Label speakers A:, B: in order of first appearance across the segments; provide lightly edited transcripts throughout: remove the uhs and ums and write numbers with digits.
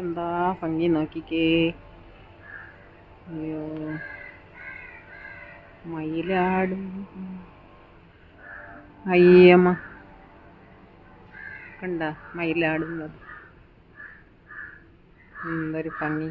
A: എന്താ ഭംഗി നോക്കിക്കേ. അയ്യോ, മയിലാടും. അയ്യമ്മ കണ്ട മയിലാടുന്നത് എന്തൊരു ഭംഗി.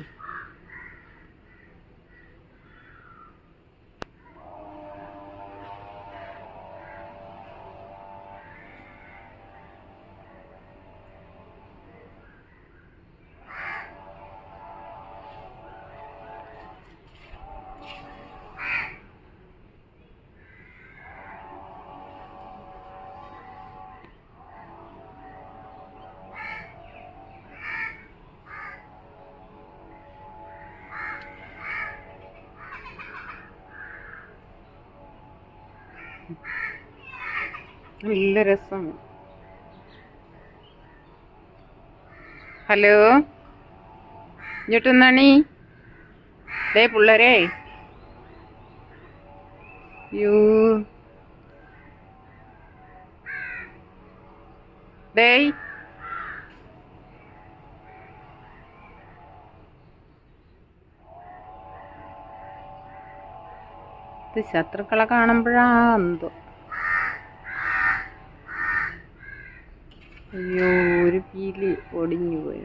A: നല്ല രസം. ഹലോ, ഇങ്ങോട്ടൊന്നാണീ. ഡേ പിള്ളേരെ, യൂ ഡേയ്, ഇത് ശത്രുക്കളെ കാണുമ്പോഴാ എന്തോ. അയ്യോ, ഒരു പീലി ഒടിഞ്ഞു പോയി,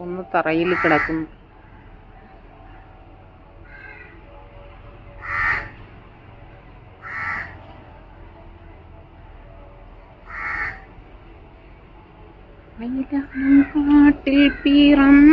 A: ഒന്ന് തറയിൽ കിടക്കുന്നു. കാട്ടിൽ പിറന്ന